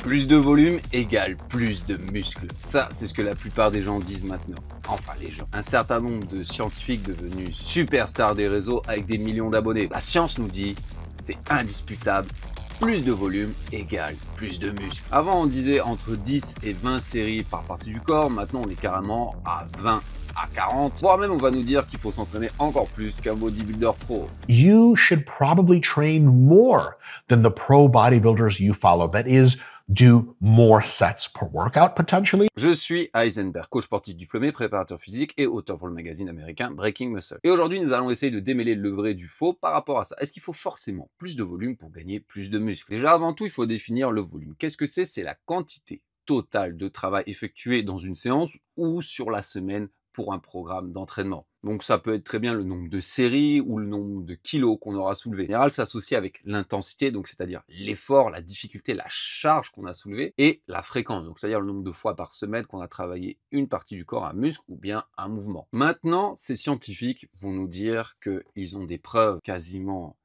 Plus de volume égale plus de muscles. Ça, c'est ce que la plupart des gens disent maintenant. Enfin, les gens. Un certain nombre de scientifiques devenus superstars des réseaux avec des millions d'abonnés. La science nous dit, c'est indisputable, plus de volume égale plus de muscles. Avant, on disait entre 10 et 20 séries par partie du corps. Maintenant, on est carrément à 20 à 40, voire même on va nous dire qu'il faut s'entraîner encore plus qu'un bodybuilder pro. You should probably train more than the pro bodybuilders you follow. That is, do more sets per workout potentially. Je suis Heisenberg, coach sportif diplômé, préparateur physique et auteur pour le magazine américain Breaking Muscle. Et aujourd'hui, nous allons essayer de démêler le vrai du faux par rapport à ça. Est-ce qu'il faut forcément plus de volume pour gagner plus de muscles? Déjà, avant tout, il faut définir le volume. Qu'est-ce que c'est? C'est la quantité totale de travail effectué dans une séance ou sur la semaine pour un programme d'entraînement. Donc ça peut être très bien le nombre de séries ou le nombre de kilos qu'on aura soulevé. En général, ça s'associe avec l'intensité, donc c'est-à-dire l'effort, la difficulté, la charge qu'on a soulevée et la fréquence, donc c'est-à-dire le nombre de fois par semaine qu'on a travaillé une partie du corps, un muscle ou bien un mouvement. Maintenant, ces scientifiques vont nous dire qu'ils ont des preuves quasiment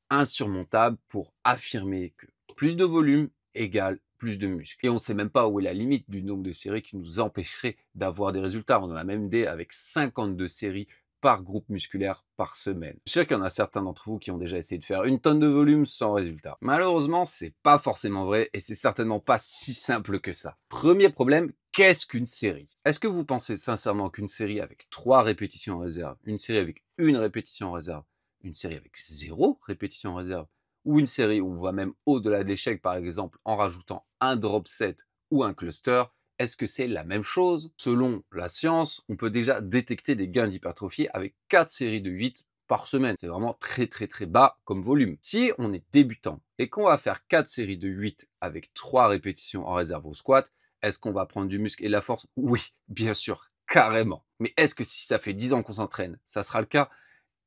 insurmontables pour affirmer que plus de volume égale plus de muscles. Et on ne sait même pas où est la limite du nombre de séries qui nous empêcherait d'avoir des résultats. On en a même idée avec 52 séries par groupe musculaire par semaine. Je suis sûr qu'il y en a certains d'entre vous qui ont déjà essayé de faire une tonne de volume sans résultat. Malheureusement, c'est pas forcément vrai et c'est certainement pas si simple que ça. Premier problème, qu'est-ce qu'une série? Est-ce que vous pensez sincèrement qu'une série avec 3 répétitions en réserve, une série avec 1 répétition en réserve, une série avec 0 répétition en réserve, ou une série où on va même au-delà de l'échec, par exemple, en rajoutant un drop set ou un cluster, est-ce que c'est la même chose? Selon la science, on peut déjà détecter des gains d'hypertrophie avec 4 séries de 8 par semaine. C'est vraiment très bas comme volume. Si on est débutant et qu'on va faire 4 séries de 8 avec 3 répétitions en réserve au squat, est-ce qu'on va prendre du muscle et de la force? Oui, bien sûr, carrément. Mais est-ce que si ça fait 10 ans qu'on s'entraîne, ça sera le cas?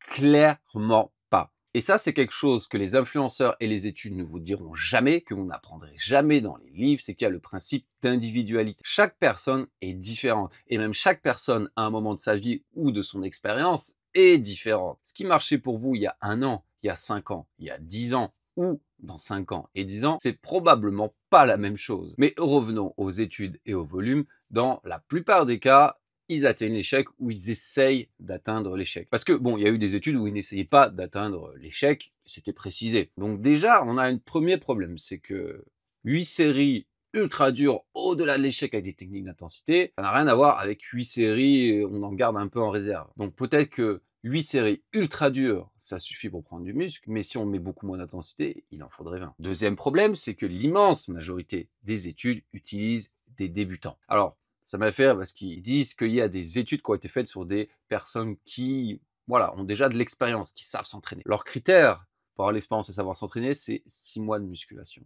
Clairement pas. Et ça, c'est quelque chose que les influenceurs et les études ne vous diront jamais, que vous n'apprendrez jamais dans les livres, c'est qu'il y a le principe d'individualité. Chaque personne est différente. Et même chaque personne, à un moment de sa vie ou de son expérience, est différente. Ce qui marchait pour vous il y a 1 an, il y a 5 ans, il y a 10 ans, ou dans 5 ans et 10 ans, c'est probablement pas la même chose. Mais revenons aux études et au volume. Dans la plupart des cas, ils atteignent l'échec ou ils essayent d'atteindre l'échec. Parce que, bon, il y a eu des études où ils n'essayaient pas d'atteindre l'échec, c'était précisé. Donc déjà, on a un premier problème, c'est que 8 séries ultra dures au-delà de l'échec avec des techniques d'intensité, ça n'a rien à voir avec 8 séries, on en garde un peu en réserve. Donc peut-être que 8 séries ultra dures, ça suffit pour prendre du muscle, mais si on met beaucoup moins d'intensité, il en faudrait 20. Deuxième problème, c'est que l'immense majorité des études utilisent des débutants. Alors, ça m'a fait rire parce qu'ils disent qu'il y a des études qui ont été faites sur des personnes qui, voilà, ont déjà de l'expérience, qui savent s'entraîner. Leur critère pour avoir l'expérience et savoir s'entraîner, c'est 6 mois de musculation.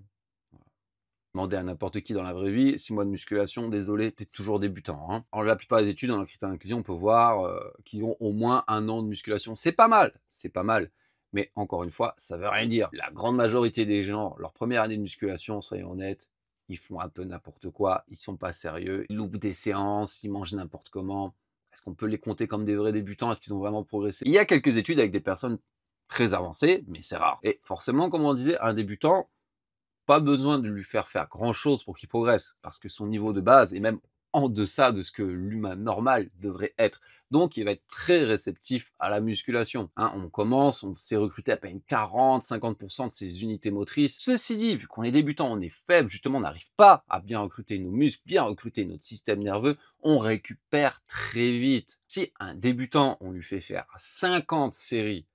Voilà. Demandez à n'importe qui dans la vraie vie, 6 mois de musculation, désolé, t'es toujours débutant. Hein. Alors, la plupart des études, dans leur critère d'inclusion, on peut voir qu'ils ont au moins 1 an de musculation. C'est pas mal, c'est pas mal. Mais encore une fois, ça veut rien dire. La grande majorité des gens, leur première année de musculation, soyons honnêtes, ils font un peu n'importe quoi, ils sont pas sérieux, ils loupent des séances, ils mangent n'importe comment. Est-ce qu'on peut les compter comme des vrais débutants? Est-ce qu'ils ont vraiment progressé? Il y a quelques études avec des personnes très avancées, mais c'est rare. Et forcément, comme on disait, un débutant, pas besoin de lui faire grand-chose pour qu'il progresse, parce que son niveau de base est même en deçà de ce que l'humain normal devrait être. Donc, il va être très réceptif à la musculation. Hein, on commence, on s'est recruté à peine 40-50% de ses unités motrices. Ceci dit, vu qu'on est débutant, on est faible, justement, on n'arrive pas à bien recruter nos muscles, bien recruter notre système nerveux, on récupère très vite. Si un débutant, on lui fait faire 50 séries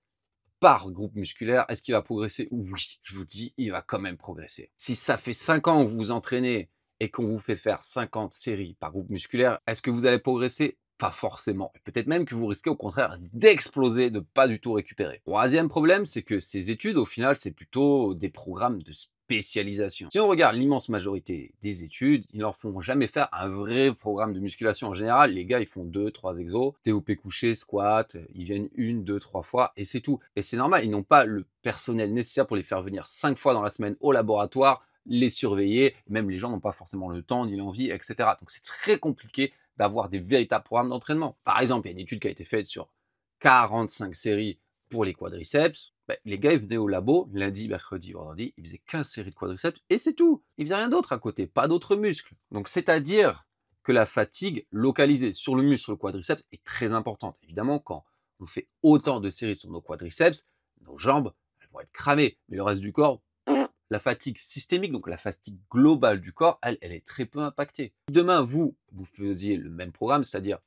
par groupe musculaire, est-ce qu'il va progresser? Oui, je vous dis, il va quand même progresser. Si ça fait 5 ans que vous vous entraînez et qu'on vous fait faire 50 séries par groupe musculaire, est-ce que vous allez progresser? Pas forcément. Peut-être même que vous risquez au contraire d'exploser, de pas du tout récupérer. Troisième problème, c'est que ces études, au final, c'est plutôt des programmes de spécialisation. Si on regarde l'immense majorité des études, ils leur font jamais faire un vrai programme de musculation. En général, les gars, ils font 2-3 exos, TOP couché, squat, ils viennent 1-2-3 fois et c'est tout. Et c'est normal, ils n'ont pas le personnel nécessaire pour les faire venir 5 fois dans la semaine au laboratoire, les surveiller. Même les gens n'ont pas forcément le temps ni l'envie, etc. Donc c'est très compliqué d'avoir des véritables programmes d'entraînement. Par exemple, il y a une étude qui a été faite sur 45 séries pour les quadriceps, les gars, ils venaient au labo lundi, mercredi, vendredi, ils faisaient 15 séries de quadriceps et c'est tout. Ils faisaient rien d'autre à côté, pas d'autres muscles. Donc, c'est-à-dire que la fatigue localisée sur le muscle, sur le quadriceps, est très importante. Évidemment, quand on fait autant de séries sur nos quadriceps, nos jambes, elles vont être cramées. Mais le reste du corps, la fatigue systémique, donc la fatigue globale du corps, elle est très peu impactée. Si demain, vous faisiez le même programme, c'est-à-dire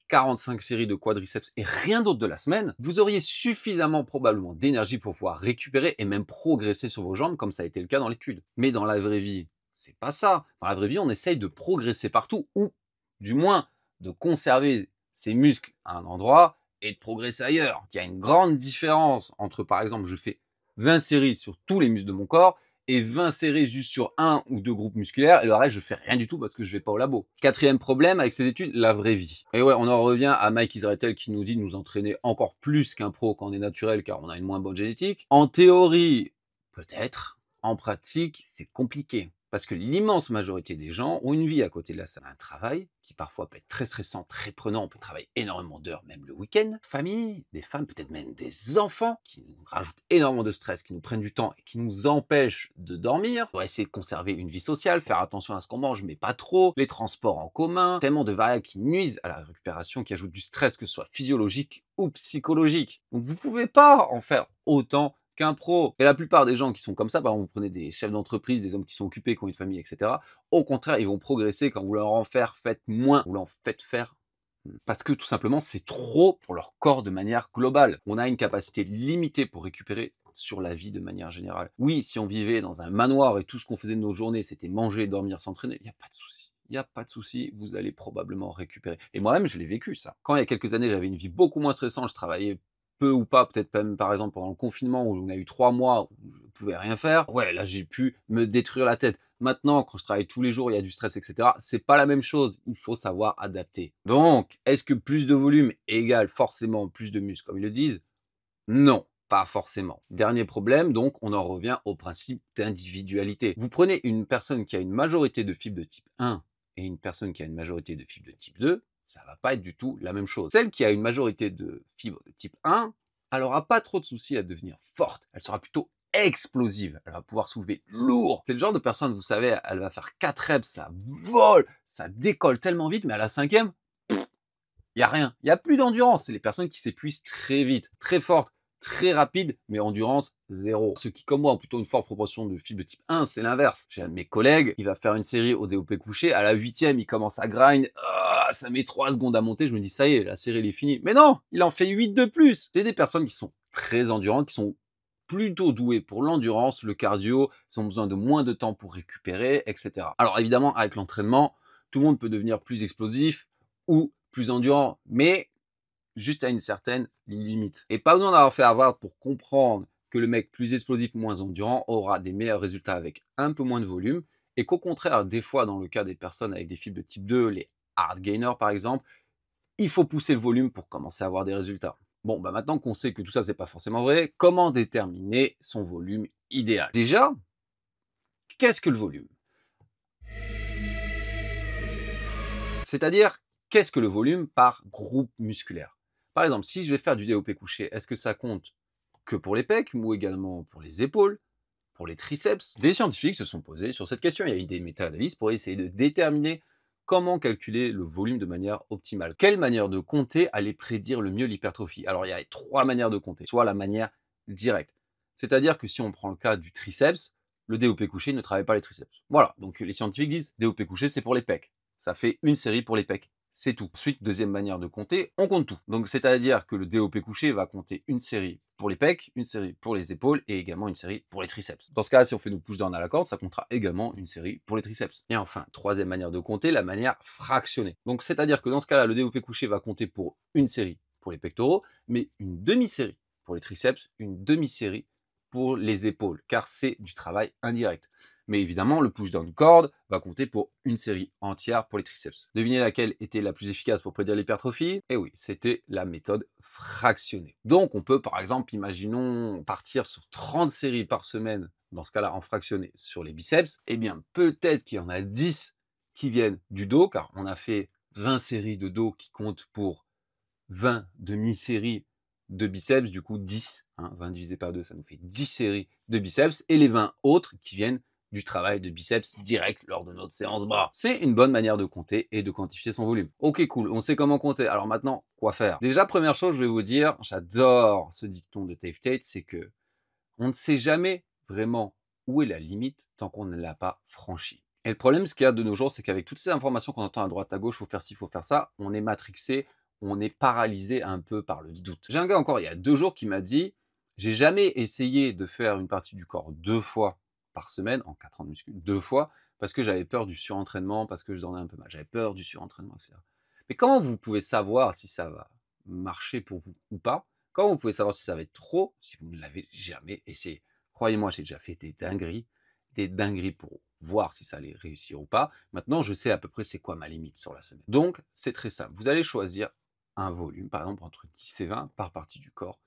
45 séries de quadriceps et rien d'autre de la semaine, vous auriez suffisamment probablement d'énergie pour pouvoir récupérer et même progresser sur vos jambes comme ça a été le cas dans l'étude. Mais dans la vraie vie, c'est pas ça. Dans la vraie vie, on essaye de progresser partout ou du moins de conserver ses muscles à un endroit et de progresser ailleurs. Il y a une grande différence entre, par exemple, je fais 20 séries sur tous les muscles de mon corps et 20 séries juste sur un ou deux groupes musculaires et le reste je fais rien du tout parce que je vais pas au labo. Quatrième problème avec ces études, la vraie vie. Et ouais, on en revient à Mike Israetel qui nous dit de nous entraîner encore plus qu'un pro quand on est naturel car on a une moins bonne génétique. En théorie, peut-être. En pratique, c'est compliqué. Parce que l'immense majorité des gens ont une vie à côté de la salle. Un travail qui parfois peut être très stressant, très prenant. On peut travailler énormément d'heures, même le week-end. Famille, des femmes, peut-être même des enfants qui nous rajoutent énormément de stress, qui nous prennent du temps et qui nous empêchent de dormir. On va essayer de conserver une vie sociale, faire attention à ce qu'on mange, mais pas trop. Les transports en commun, tellement de variables qui nuisent à la récupération, qui ajoutent du stress, que ce soit physiologique ou psychologique. Donc vous ne pouvez pas en faire autant qu'un pro. Et la plupart des gens qui sont comme ça, par exemple, vous prenez des chefs d'entreprise, des hommes qui sont occupés, qui ont une famille, etc. Au contraire, ils vont progresser quand vous leur en faites moins, vous leur faites faire parce que tout simplement, c'est trop pour leur corps de manière globale. On a une capacité limitée pour récupérer sur la vie de manière générale. Oui, si on vivait dans un manoir et tout ce qu'on faisait de nos journées, c'était manger, dormir, s'entraîner, il n'y a pas de souci. Il n'y a pas de souci, vous allez probablement récupérer. Et moi-même, je l'ai vécu, ça. Quand il y a quelques années, j'avais une vie beaucoup moins stressante, je travaillais peu ou pas, peut-être même par exemple pendant le confinement où on a eu 3 mois où je ne pouvais rien faire, ouais, là j'ai pu me détruire la tête. Maintenant, quand je travaille tous les jours, il y a du stress, etc. C'est pas la même chose. Il faut savoir adapter. Donc, est-ce que plus de volume égale forcément plus de muscles, comme ils le disent? Non, pas forcément. Dernier problème, donc, on en revient au principe d'individualité. Vous prenez une personne qui a une majorité de fibres de type 1 et une personne qui a une majorité de fibres de type 2, ça va pas être du tout la même chose. Celle qui a une majorité de fibres de type 1, elle aura pas trop de soucis à devenir forte. Elle sera plutôt explosive. Elle va pouvoir soulever lourd. C'est le genre de personne, vous savez, elle va faire 4 reps, ça vole, ça décolle tellement vite, mais à la cinquième, il n'y a rien. Il n'y a plus d'endurance. C'est les personnes qui s'épuisent très vite, très fortes, très rapides, mais endurance zéro. Ceux qui, comme moi, ont plutôt une forte proportion de fibres de type 1, c'est l'inverse. J'ai un de mes collègues, il va faire une série au développé couché, à la 8e, il commence à grind, ça met 3 secondes à monter, je me dis, ça y est, la série, elle est finie. Mais non, il en fait 8 de plus. C'est des personnes qui sont très endurantes, qui sont plutôt douées pour l'endurance, le cardio, ils ont besoin de moins de temps pour récupérer, etc. Alors évidemment, avec l'entraînement, tout le monde peut devenir plus explosif ou plus endurant, mais juste à une certaine limite. Et pas besoin d'avoir fait Harvard pour comprendre que le mec plus explosif, moins endurant, aura des meilleurs résultats avec un peu moins de volume, et qu'au contraire, des fois, dans le cas des personnes avec des fibres de type 2, les hard gainers par exemple, il faut pousser le volume pour commencer à avoir des résultats. Bon, maintenant qu'on sait que tout ça, c'est pas forcément vrai, comment déterminer son volume idéal? Déjà, qu'est-ce que le volume? C'est-à-dire, qu'est-ce que le volume par groupe musculaire? Par exemple, si je vais faire du développé couché, est-ce que ça compte que pour les pecs ou également pour les épaules, pour les triceps? Des scientifiques se sont posés sur cette question. Il y a eu des méta-analyses pour essayer de déterminer comment calculer le volume de manière optimale. Quelle manière de compter allait prédire le mieux l'hypertrophie? Alors, il y a 3 manières de compter. Soit la manière directe. C'est-à-dire que si on prend le cas du triceps, le développé couché ne travaille pas les triceps. Voilà, donc les scientifiques disent développé couché, c'est pour les pecs. Ça fait une série pour les pecs. C'est tout. Ensuite, deuxième manière de compter, on compte tout. Donc, c'est-à-dire que le développé couché va compter une série pour les pecs, une série pour les épaules et également une série pour les triceps. Dans ce cas, si on fait nos push-down à la corde, ça comptera également une série pour les triceps. Et enfin, troisième manière de compter, la manière fractionnée. Donc, c'est-à-dire que dans ce cas-là, le développé couché va compter pour une série pour les pectoraux, mais une demi-série pour les triceps, une demi-série pour les épaules, car c'est du travail indirect. Mais évidemment, le push-down corde va compter pour une série entière pour les triceps. Devinez laquelle était la plus efficace pour prédire l'hypertrophie? Eh oui, c'était la méthode fractionnée. Donc, on peut par exemple, imaginons, partir sur 30 séries par semaine, dans ce cas-là en fractionné, sur les biceps. Eh bien, peut-être qu'il y en a 10 qui viennent du dos, car on a fait 20 séries de dos qui comptent pour 20 demi-séries de biceps, du coup 10, hein, 20 divisé par 2, ça nous fait 10 séries de biceps, et les 20 autres qui viennent du travail de biceps direct lors de notre séance bras. C'est une bonne manière de compter et de quantifier son volume. Ok, cool, on sait comment compter. Alors maintenant, quoi faire? Déjà, première chose, je vais vous dire, j'adore ce dicton de Dave Tate, c'est que on ne sait jamais vraiment où est la limite tant qu'on ne l'a pas franchie. Et le problème, ce qu'il y a de nos jours, c'est qu'avec toutes ces informations qu'on entend à droite, à gauche, faut faire ci, faut faire ça, on est matrixé, on est paralysé un peu par le doute. J'ai un gars encore il y a 2 jours qui m'a dit, j'ai jamais essayé de faire une partie du corps 2 fois par semaine, en 4 ans de muscu, 2 fois, parce que j'avais peur du surentraînement, parce que je dormais un peu mal, j'avais peur du surentraînement, etc. Mais comment vous pouvez savoir si ça va marcher pour vous ou pas? Comment vous pouvez savoir si ça va être trop, si vous ne l'avez jamais essayé? Croyez-moi, j'ai déjà fait des dingueries pour voir si ça allait réussir ou pas. Maintenant, je sais à peu près c'est quoi ma limite sur la semaine. Donc, c'est très simple. Vous allez choisir un volume, par exemple entre 10 et 20 par partie du corps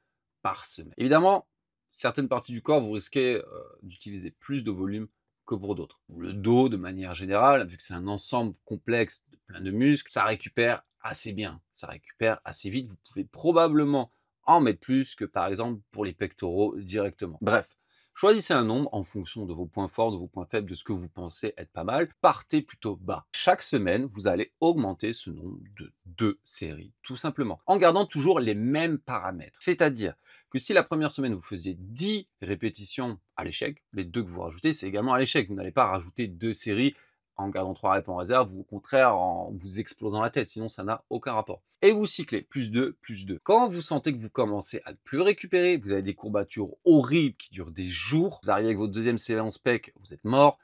par semaine. Évidemment, certaines parties du corps, vous risquez d'utiliser plus de volume que pour d'autres. Le dos, de manière générale, vu que c'est un ensemble complexe de plein de muscles, ça récupère assez bien, ça récupère assez vite. Vous pouvez probablement en mettre plus que par exemple pour les pectoraux directement. Bref, choisissez un nombre en fonction de vos points forts, de vos points faibles, de ce que vous pensez être pas mal. Partez plutôt bas. Chaque semaine, vous allez augmenter ce nombre de 2 séries, tout simplement, en gardant toujours les mêmes paramètres. C'est-à-dire que si la première semaine, vous faisiez 10 répétitions à l'échec, les 2 que vous rajoutez, c'est également à l'échec. Vous n'allez pas rajouter 2 séries en gardant 3 reps en réserve, ou au contraire en vous explosant la tête, sinon ça n'a aucun rapport. Et vous cyclez, plus 2, plus 2. Quand vous sentez que vous commencez à ne plus récupérer, vous avez des courbatures horribles qui durent des jours, vous arrivez avec votre deuxième séance pec, vous êtes mort,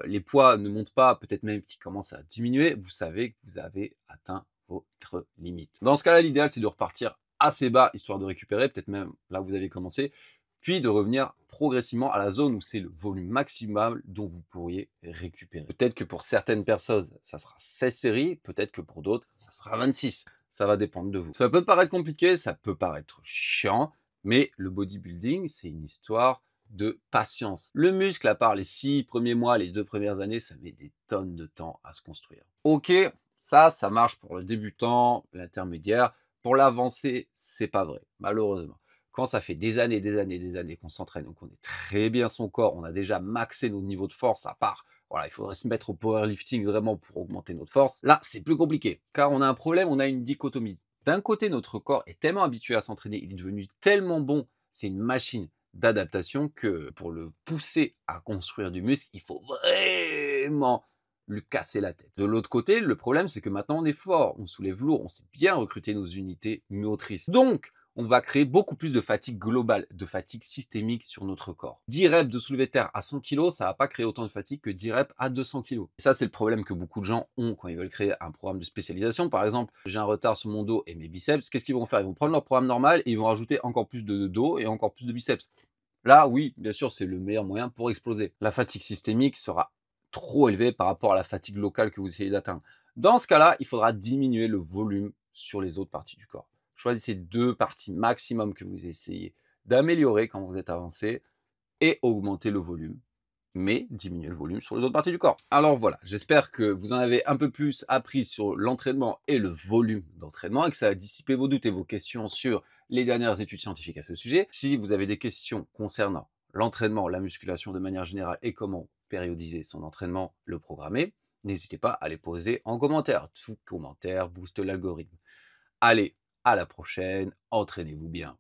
les poids ne montent pas, peut-être même qu'ils commencent à diminuer, vous savez que vous avez atteint votre limite. Dans ce cas-là, l'idéal, c'est de repartir assez bas, histoire de récupérer, peut-être même là où vous avez commencé, puis de revenir progressivement à la zone où c'est le volume maximal dont vous pourriez récupérer. Peut-être que pour certaines personnes, ça sera 16 séries, peut-être que pour d'autres, ça sera 26. Ça va dépendre de vous. Ça peut paraître compliqué, ça peut paraître chiant, mais le bodybuilding, c'est une histoire de patience. Le muscle, à part les 6 premiers mois, les 2 premières années, ça met des tonnes de temps à se construire. Ok, ça marche pour le débutant, l'intermédiaire. Pour l'avancée, c'est pas vrai, malheureusement. Quand ça fait des années, des années, des années qu'on s'entraîne, on connaît très bien son corps, on a déjà maxé notre niveau de force, à part, voilà, il faudrait se mettre au powerlifting vraiment pour augmenter notre force. Là, c'est plus compliqué, car on a un problème, on a une dichotomie. D'un côté, notre corps est tellement habitué à s'entraîner, il est devenu tellement bon, c'est une machine d'adaptation que pour le pousser à construire du muscle, il faut vraiment lui casser la tête. De l'autre côté, le problème, c'est que maintenant on est fort, on soulève lourd, on sait bien recruter nos unités motrices. Donc, on va créer beaucoup plus de fatigue globale, de fatigue systémique sur notre corps. 10 reps de soulevé de terre à 100 kg, ça va pas créer autant de fatigue que 10 reps à 200 kg. Et ça, c'est le problème que beaucoup de gens ont quand ils veulent créer un programme de spécialisation. Par exemple, j'ai un retard sur mon dos et mes biceps, qu'est-ce qu'ils vont faire? Ils vont prendre leur programme normal et ils vont rajouter encore plus de dos et encore plus de biceps. Là, oui, bien sûr, c'est le meilleur moyen pour exploser. La fatigue systémique sera trop élevée par rapport à la fatigue locale que vous essayez d'atteindre. Dans ce cas-là, il faudra diminuer le volume sur les autres parties du corps. Choisissez 2 parties maximum que vous essayez d'améliorer quand vous êtes avancé et augmentez le volume, mais diminuez le volume sur les autres parties du corps. Alors voilà, j'espère que vous en avez un peu plus appris sur l'entraînement et le volume d'entraînement et que ça a dissipé vos doutes et vos questions sur les dernières études scientifiques à ce sujet. Si vous avez des questions concernant l'entraînement, la musculation de manière générale et comment périodiser son entraînement, le programmer, n'hésitez pas à les poser en commentaire. Tout commentaire booste l'algorithme. Allez, à la prochaine, entraînez-vous bien.